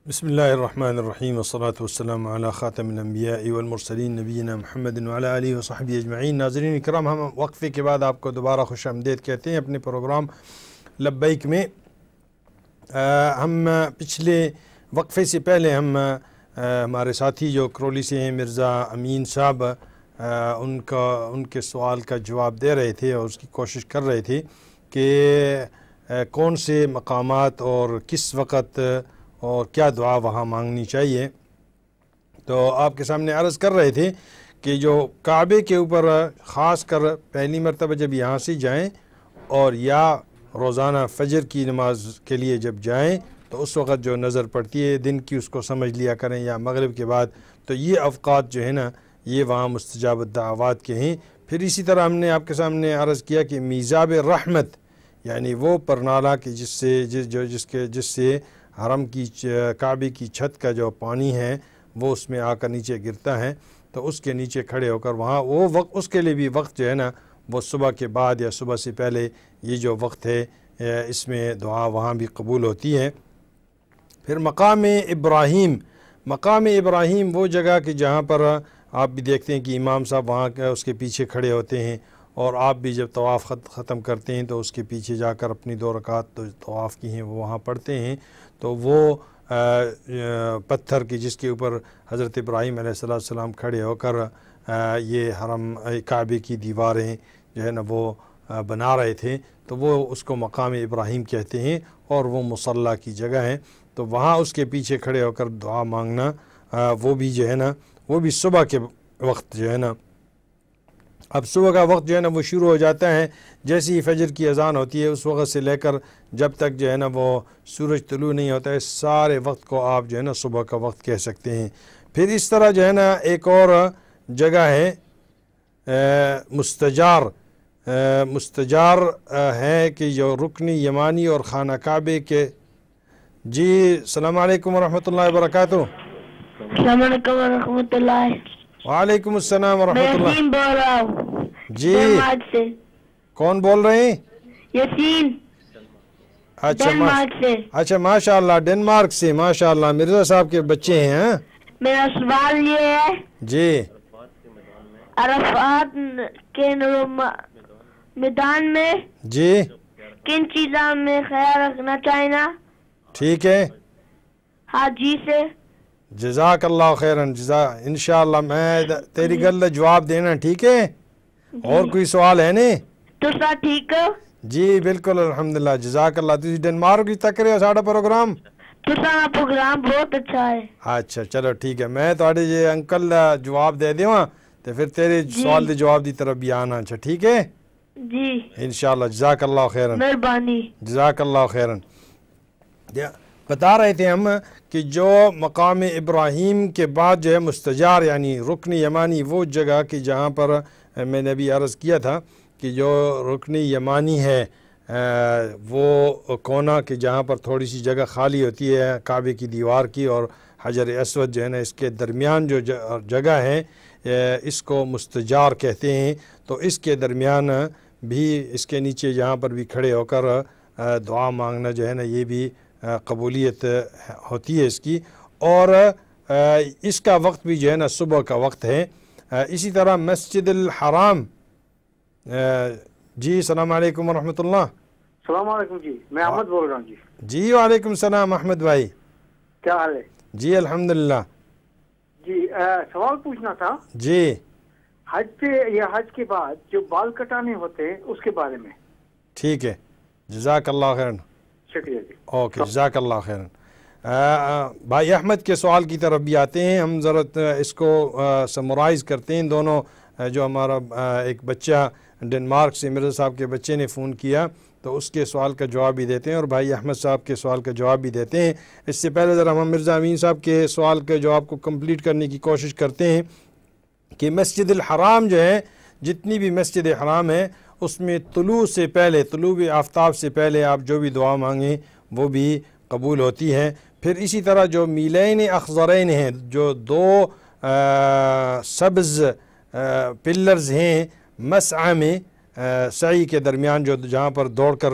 بسم اللہ الرحمن الرحیم والصلاة والسلام علی خاتم الانبیاء والمرسلین نبینا محمد وعلی آلہ وصحبہ اجمعین۔ ناظرین اکرام، ہم وقفے کے بعد آپ کو دوبارہ خوش آمدید کہتے ہیں اپنے پروگرام لبیک میں۔ ہم پچھلے وقفے سے پہلے ہمارے ساتھی جو کرولی سے ہیں مرزا امین صاحب، ان کے سوال کا جواب دے رہے تھے اور اس کی کوشش کر رہے تھے کہ کون سے مقامات اور کس وقت اور کیا دعا وہاں مانگنی چاہیے۔ تو آپ کے سامنے عرض کر رہے تھے کہ جو کعبے کے اوپر خاص کر پہلی مرتبہ جب یہاں سے جائیں اور یا روزانہ فجر کی نماز کے لیے جب جائیں تو اس وقت جو نظر پڑتی ہے دن کی اس کو سمجھ لیا کریں، یا مغرب کے بعد، تو یہ اوقات جو ہے نا یہ وہاں مستجاب الدعوات کے ہیں۔ پھر اسی طرح ہم نے آپ کے سامنے عرض کیا کہ میزاب رحمت، یعنی وہ پرنالہ کہ جس سے حرم کی کعبے کی چھت کا جو پانی ہے وہ اس میں آ کر نیچے گرتا ہے، تو اس کے نیچے کھڑے ہو کر وہاں وہ وقت، اس کے لیے بھی وقت جو ہے نا وہ صبح کے بعد یا صبح سے پہلے یہ جو وقت ہے اس میں دعا وہاں بھی قبول ہوتی ہے۔ پھر مقام ابراہیم وہ جگہ کہ جہاں پر آپ بھی دیکھتے ہیں کہ امام صاحب وہاں اس کے پیچھے کھڑے ہوتے ہیں، اور آپ بھی جب طواف ختم کرتے ہیں تو اس کے پیچھے جا کر اپنی 2 رکعت طواف کی ہیں وہ وہاں پڑھتے ہیں، تو وہ پتھر کی جس کے اوپر حضرت ابراہیم علیہ السلام کھڑے ہو کر یہ حرم کعبے کی دیواریں جو ہے نا وہ بنا رہے تھے، تو وہ اس کو مقام ابراہیم کہتے ہیں، اور وہ مصلی کی جگہ ہے، تو وہاں اس کے پیچھے کھڑے ہو کر دعا مانگنا وہ بھی جو ہے نا وہ بھی صبح کے وقت جو ہے نا، اب صبح کا وقت جو ہے نا وہ شروع ہو جاتا ہے جیسے ہی فجر کی اذان ہوتی ہے، اس وقت سے لے کر جب تک جو ہے نا وہ سورج طلوع نہیں ہوتا ہے، سارے وقت کو آپ جو ہے نا صبح کا وقت کہہ سکتے ہیں۔ پھر اس طرح جو ہے نا ایک اور جگہ ہے مستجار ہے کہ جو رکن یمانی اور خانہ کعبے کے۔ جی السلام علیکم ورحمۃ اللہ وبرکاتہ۔ السلام علیکم ورحمۃ اللہ۔ وعلیکم السلام ورحمۃ اللہ۔ یسین بول رہا ہوں جی ڈنمارک سے۔ کون بول رہے ہیں؟ یسین ڈنمارک سے۔ اچھا ماشاء اللہ، ڈنمارک سے، ماشاء اللہ مرزا صاحب کے بچے ہیں ہاں؟ میرا سوال یہ ہے جی عرفات کے میدان میں جی کن چیزوں میں خیال رکھنا چاہیے؟ ٹھیک ہے، حاجی سے۔ جزاک اللہ خیرن، انشاءاللہ میں تیری گل جواب دینا، ٹھیک ہے؟ اور کوئی سوال ہے نہیں؟ تو سر ٹھیک ہو؟ جی بالکل الحمدللہ، جزاک اللہ۔ تسی ڈنمارک کی تک رہے ہو ساڑا پروگرام؟ تو سر پروگرام بہت اچھا ہے۔ اچھا چلو ٹھیک ہے، میں تھوڑے جی انکل جواب دے دیواں تو پھر تیرے سوال دے جواب دی طرف بھی آنا، اچھا ٹھیک ہے جی انشاءاللہ۔ جزاک اللہ خیرن، مہربانی۔ جزاک اللہ خیرن۔ بتا رہے تھے ہم کہ جو مقام ابراہیم کے بعد جو ہے مستجار یعنی رکن یمانی وہ جگہ کہ جہاں پر میں نے بھی عرض کیا تھا کہ جو رکن یمانی ہے وہ کونا کہ جہاں پر تھوڑی سی جگہ خالی ہوتی ہے کعبے کی دیوار کی اور حجر اسود جو ہے نا اس کے درمیان جو جگہ ہے اس کو مستجار کہتے ہیں، تو اس کے درمیان بھی اس کے نیچے جہاں پر بھی کھڑے ہو کر دعا مانگنا جو ہے نا یہ بھی قبولیت ہوتی ہے اس کی، اور اس کا وقت بھی جو ہے نا صبح کا وقت ہے۔ اسی طرح مسجد الحرام۔ جی السلام علیکم ورحمۃ اللہ۔ السلام علیکم جی، میں احمد بول رہا ہوں جی۔ جی وعلیکم السلام احمد بھائی، کیا حال ہے؟ جی الحمدللہ۔ جی سوال پوچھنا تھا جی حج پہ یا حج کے بعد جو بال کٹانے ہوتے ہیں اس کے بارے میں۔ ٹھیک ہے، جزاک اللہ خیرن۔ شکریہ جی۔ اوکے جزاک اللہ خیرن۔ بھائی احمد کے سوال کی طرف بھی آتے ہیں، ہم ذرا اس کو سمرائز کرتے ہیں دونوں جو ہمارا ایک بچہ ڈنمارک سے مرزا صاحب کے بچے نے فون کیا تو اس کے سوال کا جواب بھی دیتے ہیں اور بھائی احمد صاحب کے سوال کا جواب بھی دیتے ہیں۔ اس سے پہلے ذرا ہم مرزا امین صاحب کے سوال کے جواب کو کمپلیٹ کرنے کی کوشش کرتے ہیں کہ مسجد الحرام جو ہے، جتنی بھی مسجد حرام ہے اس میں طلوع سے پہلے، طلوع آفتاب سے پہلے آپ جو بھی دعا مانگیں وہ بھی قبول ہوتی ہے۔ پھر اسی طرح جو میلین اخضرین ہیں، جو دو سبز پلرز ہیں مسعی میں، سعی کے درمیان جو جہاں پر دوڑ کر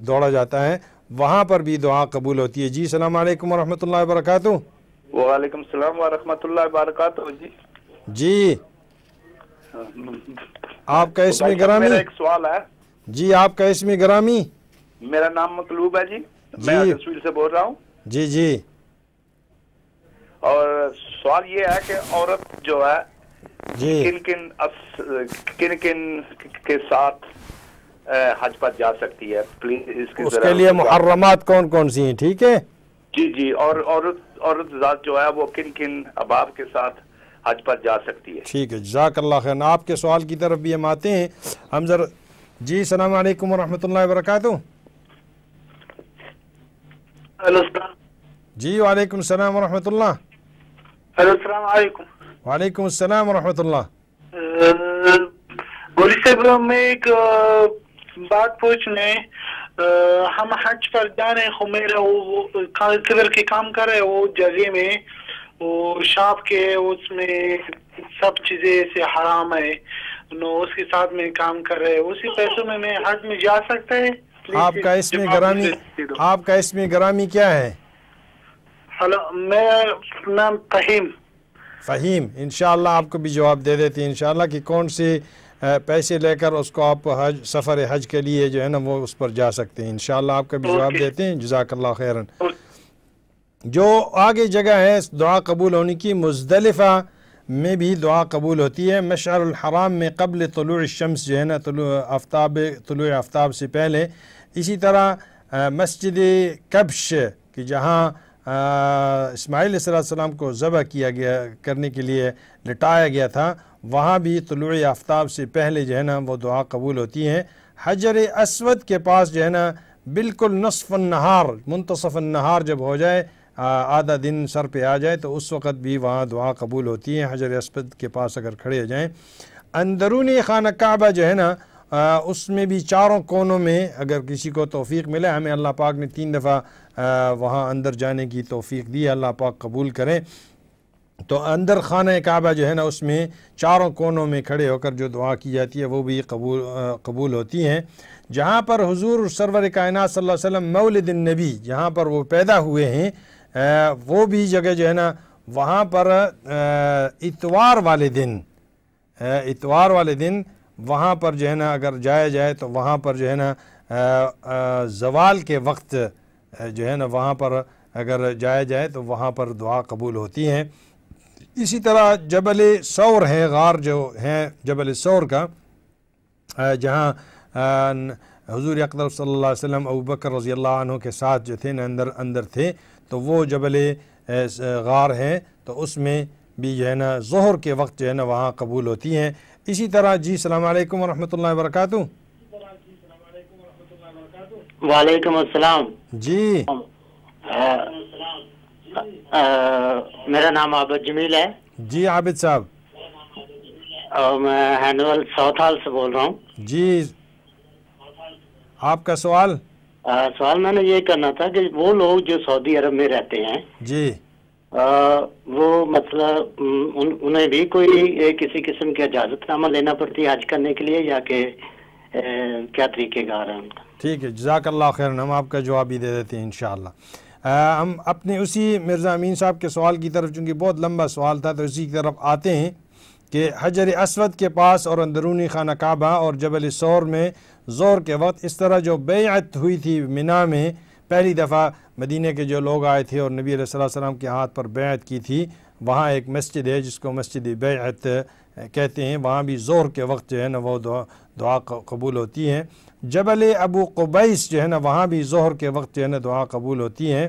دوڑا جاتا ہے، وہاں پر بھی دعا قبول ہوتی ہے۔ جی السلام علیکم ورحمۃ اللہ وبرکاتہ۔ وعلیکم السلام ورحمۃ اللہ وبرکاتہ۔ جی آپ کا اسم گرامی؟ میرا ایک سوال ہے جی، آپ کا اسم گرامی؟ میرا نام مطلوب ہے جی، میں ہڈرسفیلڈ سے بول رہا ہوں۔ جی جی، اور سوال یہ ہے کہ عورت جو ہے جی کن کن کے ساتھ حج پر جا سکتی ہے؟ پلیز اس کے لیے محرمات کون کون سی ہیں؟ ٹھیک ہے جی، اور عورت ذات جو ہے وہ کن کن احباب کے ساتھ حج پر جا سکتی ہے؟ ٹھیک ہے، جزاک اللہ خیر۔ آپ کے سوال کی طرف بھی ہم آتے ہیں۔ ہم ذرا جی السلام علیکم ورحمۃ اللہ وبرکاتہ۔ جی وعلیکم السلام ورحمۃ اللہ۔ السلام علیکم۔ وعلیکم السلام ورحمۃ اللہ۔ گولی صاحب میں ایک بات پوچھنے، ہم حج پر جانے خو میرا وہ کدھر کے کام کر رہے وہ جگہ میں، وہ شاپ کے اس میں سب چیزیں سے حرام ہے، اس کے ساتھ میں کام کر رہے، اسی پیسوں میں حج میں جا سکتا ہے؟ آپ کا اسم گرامی، آپ کا اسم گرامی کیا ہے؟ ہلو، میرا نام فہیم۔ فہیم، انشاءاللہ آپ کو بھی جواب دے دیتے ہیں انشاءاللہ کہ کون سے پیسے لے کر اس کو آپ سفر حج کے لیے جو ہے نا وہ اس پر جا سکتے ہیں، انشاءاللہ آپ کا بھی جواب دیتے ہیں۔ جزاک اللہ خیرن۔ جو آگے جگہ ہے دعا قبول ہونے کی، مزدلفہ میں بھی دعا قبول ہوتی ہے۔ مشعر الحرام میں قبل طلوع الشمس جو ہے نا، طلوع آفتاب سے پہلے۔ اسی طرح مسجد کبش کہ جہاں اسماعیل علیہ السلام کو ذبح کیا گیا کرنے کے لیے لٹایا گیا تھا، وہاں بھی طلوع آفتاب سے پہلے جو ہے نا وہ دعا قبول ہوتی ہیں۔ حجر اسود کے پاس جو ہے نا بالکل نصف النہار، منتصف النہار جب ہو جائے، آدھا دن سر پہ آ جائے تو اس وقت بھی وہاں دعا قبول ہوتی ہے، حجر اسود کے پاس اگر کھڑے ہو جائیں۔ اندرونی خانہ کعبہ جو ہے نا اس میں بھی چاروں کونوں میں اگر کسی کو توفیق ملے، ہمیں اللہ پاک نے 3 دفعہ وہاں اندر جانے کی توفیق دی، اللہ پاک قبول کریں۔ تو اندر خانہ کعبہ جو ہے نا اس میں چاروں کونوں میں کھڑے ہو کر جو دعا کی جاتی ہے وہ بھی قبول ہوتی ہیں۔ جہاں پر حضور سرور کائنات صلی اللہ علیہ وسلم مولد النبی، جہاں پر وہ پیدا ہوئے ہیں، وہ بھی جگہ جو ہے نا وہاں پر اتوار والے دن وہاں پر جو ہے نا اگر جایا جائے تو وہاں پر جو ہے نا زوال کے وقت جو ہے نا وہاں پر اگر جایا جائے تو وہاں پر دعا قبول ہوتی ہیں۔ اسی طرح جبل ثور ہے، غار جو ہے جبل ثور کا، جہاں حضور اقدس صلی اللہ علیہ وسلم ابوبکر رضی اللہ عنہ کے ساتھ جو تھے نا اندر تھے، تو وہ جبل غار ہے، تو اس میں بھی جو ہے نا ظہر کے وقت جو ہے نا وہاں قبول ہوتی ہیں۔ اسی طرح جی السلام علیکم ورحمۃ اللہ وبرکاتہ۔ وعلیکم السلام۔ جی میرا نام عابد جمیل ہے۔ جی عابد صاحب، اور میں ہینول ساؤتھ ہال سے بول رہا ہوں۔ جی آپ کا سوال؟ سوال میں نے یہ کرنا تھا کہ وہ لوگ جو سعودی عرب میں رہتے ہیں، جی وہ مطلب انہیں بھی کوئی کسی قسم کی اجازت نامہ لینا پڑتی ہے حج کرنے کے لیے، یا کہ کیا طریقہ کار ہے ان کا؟ ٹھیک ہے، جزاک اللہ خیرن، ہم آپ کا جواب بھی دے دیتے ہیں انشاءاللہ۔ ہم اپنے اسی مرزا امین صاحب کے سوال کی طرف، چونکہ بہت لمبا سوال تھا تو اسی کی طرف آتے ہیں کہ حجر اسود کے پاس اور اندرونی خانہ کعبہ اور جبل ثور میں ظہر کے وقت اس طرح جو بیعت ہوئی تھی منا میں، پہلی دفعہ مدینہ کے جو لوگ آئے تھے اور نبی علیہ السلام کے ہاتھ پر بیعت کی تھی، وہاں ایک مسجد ہے جس کو مسجد بیعت کہتے ہیں، وہاں بھی ظہر کے وقت جو ہے نا وہ دعا قبول ہوتی ہے۔ جبل ابو قبیس جو ہے نا وہاں بھی ظہر کے وقت جو ہے نا دعا قبول ہوتی ہے۔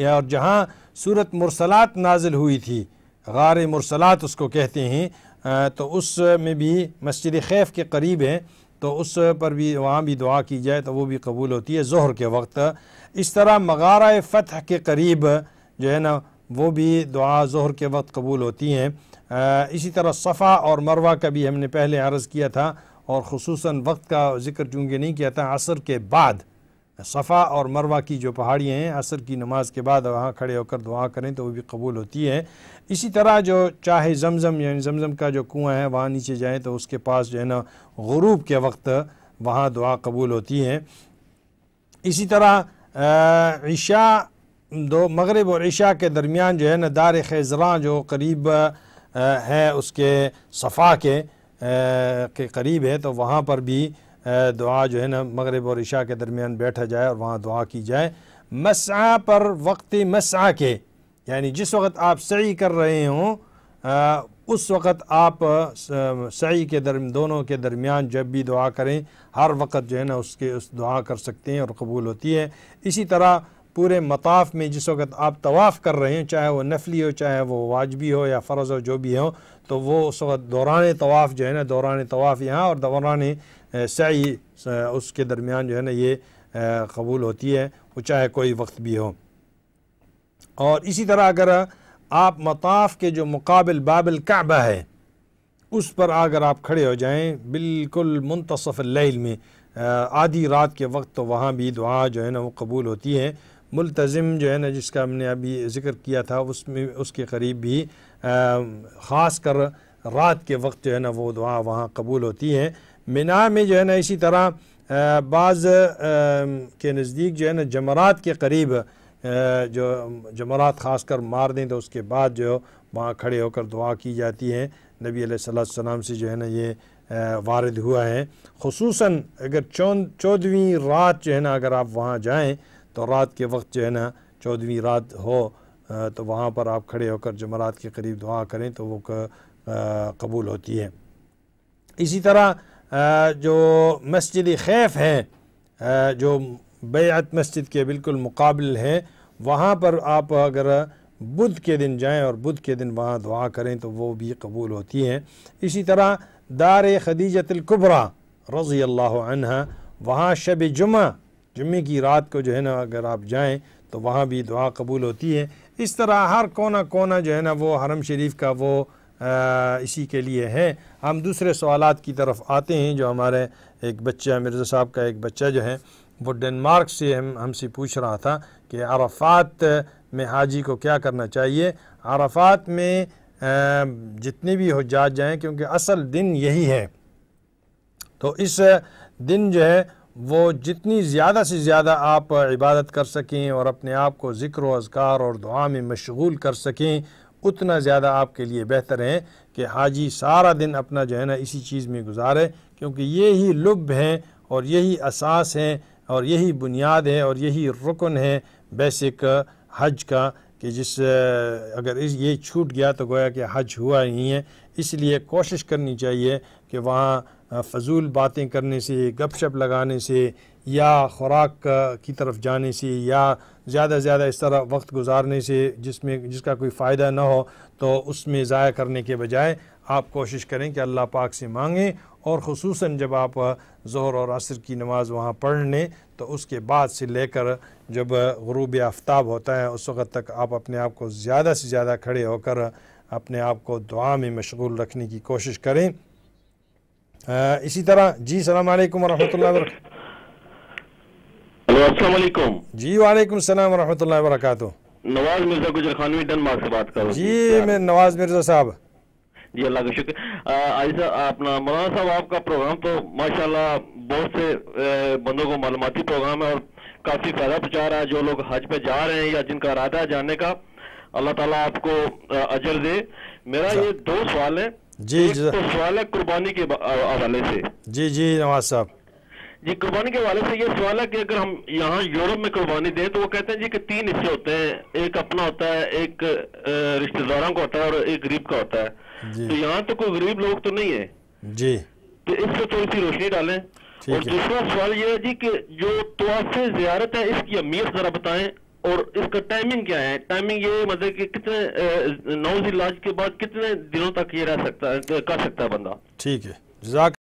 اور جہاں سورت مرسلات نازل ہوئی تھی، غار مرسلات اس کو کہتے ہیں، تو اس میں بھی مسجد خیف کے قریب ہے تو اس پر بھی وہاں بھی دعا کی جائے تو وہ بھی قبول ہوتی ہے ظہر کے وقت. اس طرح مغارہ فتح کے قریب جو ہے نا وہ بھی دعا ظہر کے وقت قبول ہوتی ہیں. اسی طرح صفا اور مروہ کا بھی ہم نے پہلے عرض کیا تھا اور خصوصاً وقت کا ذکر چونکہ نہیں کیا تھا. عصر کے بعد صفا اور مروہ کی جو پہاڑیاں ہیں عصر کی نماز کے بعد وہاں کھڑے ہو کر دعا کریں تو وہ بھی قبول ہوتی ہے. اسی طرح جو چاہے زمزم یعنی زمزم کا جو کنواں ہے وہاں نیچے جائیں تو اس کے پاس جو ہے نا غروب کے وقت وہاں دعا قبول ہوتی ہے. اسی طرح عشاء مغرب اور عشاء کے درمیان جو ہے نا دار خیزراں جو قریب ہے اس کے صفا کے قریب ہے تو وہاں پر بھی دعا جو ہے نا مغرب اور عشاء کے درمیان بیٹھا جائے اور وہاں دعا کی جائے. مسعی پر وقت مسعی کے یعنی جس وقت آپ سعی کر رہے ہوں اس وقت آپ سعی کے دونوں کے درمیان جب بھی دعا کریں ہر وقت جو ہے نا اس دعا کر سکتے ہیں اور قبول ہوتی ہے. اسی طرح پورے مطاف میں جس وقت آپ طواف کر رہے ہیں چاہے وہ نفلی ہو چاہے وہ واجبی ہو یا فرض ہو جو بھی ہو تو وہ اس وقت دوران طواف جو ہے نا دوران طواف یہاں اور دوران سعی اس کے درمیان جو ہے نا یہ قبول ہوتی ہے وہ چاہے کوئی وقت بھی ہو. اور اسی طرح اگر آپ مطاف کے جو مقابل باب الکعبہ ہے اس پر اگر آپ کھڑے ہو جائیں بالکل منتصف اللیل میں آدھی رات کے وقت تو وہاں بھی دعا جو ہے نا وہ قبول ہوتی ہے. ملتزم جو ہے نا جس کا ہم نے ابھی ذکر کیا تھا اس کے قریب بھی خاص کر رات کے وقت جو ہے نا وہ دعا وہاں قبول ہوتی ہے. مینا میں جو ہے نا اسی طرح بعض کے نزدیک جو ہے نا جمرات کے قریب جو جمرات خاص کر مار دیں تو اس کے بعد جو وہاں کھڑے ہو کر دعا کی جاتی ہے. نبی علیہ السلام سے جو ہے نا یہ وارد ہوا ہے. خصوصاً اگر 14ویں رات جو ہے نا اگر آپ وہاں جائیں تو رات کے وقت جو ہے نا 14ویں رات ہو تو وہاں پر آپ کھڑے ہو کر جمرات کے قریب دعا کریں تو وہ قبول ہوتی ہے. اسی طرح جو مسجد خیف ہے جو بیعت مسجد کے بالکل مقابل ہے وہاں پر آپ اگر بدھ کے دن جائیں اور بدھ کے دن وہاں دعا کریں تو وہ بھی قبول ہوتی ہیں. اسی طرح دار خدیجۃ الکبریٰ رضی اللہ عنہ وہاں شب جمعے کی رات کو جو ہے نا اگر آپ جائیں تو وہاں بھی دعا قبول ہوتی ہے. اس طرح ہر کونا جو ہے نا وہ حرم شریف کا وہ اسی کے لیے ہے. ہم دوسرے سوالات کی طرف آتے ہیں. جو ہمارے ایک بچہ مرزا صاحب کا ایک بچہ جو ہے وہ ڈنمارک سے ہم سے پوچھ رہا تھا کہ عرفات میں حاجی کو کیا کرنا چاہیے. عرفات میں جتنے بھی حجاج جائیں کیونکہ اصل دن یہی ہے تو اس دن جو ہے وہ جتنی زیادہ سے زیادہ آپ عبادت کر سکیں اور اپنے آپ کو ذکر و اذکار اور دعا میں مشغول کر سکیں اتنا زیادہ آپ کے لیے بہتر ہے کہ حاجی سارا دن اپنا جو ہے نا اسی چیز میں گزارے کیونکہ یہی لب ہے اور یہی اساس ہے اور یہی بنیاد ہے اور یہی رکن ہے بیسک حج کا کہ جس اگر یہ چھوٹ گیا تو گویا کہ حج ہوا ہی نہیں ہے. اس لیے کوشش کرنی چاہیے کہ وہاں فضول باتیں کرنے سے گپ شپ لگانے سے یا خوراک کی طرف جانے سے یا زیادہ زیادہ اس طرح وقت گزارنے سے جس کا کوئی فائدہ نہ ہو تو اس میں ضائع کرنے کے بجائے آپ کوشش کریں کہ اللہ پاک سے مانگیں. اور خصوصاً جب آپ ظہر اور عصر کی نماز وہاں پڑھ لیں تو اس کے بعد سے لے کر جب غروب آفتاب ہوتا ہے اس وقت تک آپ اپنے آپ کو زیادہ سے زیادہ کھڑے ہو کر اپنے آپ کو دعا میں مشغول رکھنے کی کوشش کریں. اسی طرح جی السلام علیکم ورحمۃ اللہ وبرکاتہ. السلام علیکم. جی وعلیکم السلام ورحمۃ اللہ وبرکاتہ. نواز مرزا گجر خانوی ڈنمارک سے بات کر رہا ہوں. جی میں نواز مرزا صاحب. جی اللہ کا شکر. اپنا مولانا صاحب آپ کا پروگرام تو ماشاءاللہ بہت سے بندوں کو معلوماتی پروگرام ہے اور کافی فائدہ پہنچا رہا ہے. جو لوگ حج پہ جا رہے ہیں یا جن کا ارادہ ہے جانے کا اللہ تعالیٰ آپ کو اجر دے. میرا یہ دو سوال ہیں. جی ایک تو سوال ہے قربانی کے حوالے سے. جی نواز صاحب. جی قربانی کے حوالے سے یہ سوال ہے کہ اگر ہم یہاں یورپ میں قربانی دیں تو وہ کہتے ہیں جی کہ 3 حصے ہوتے ہیں. ایک اپنا ہوتا ہے, ایک رشتہ داروں کا ہوتا ہے اور ایک غریب کا ہوتا ہے. تو یہاں تو کوئی غریب لوگ تو نہیں ہے جی, تو اس پہ تھوڑی سی روشنی ڈالیں. اور دوسرا سوال یہ ہے جی کہ جو طواف زیارت ہے اس کی اہمیت ذرا بتائیں اور اس کا ٹائمنگ کیا ہے؟ ٹائمنگ یہ مطلب کہ کتنے نوز علاج کے بعد کتنے دنوں تک یہ رہ سکتا ہے، کر سکتا ہے بندہ؟ ٹھیک ہے، جزاک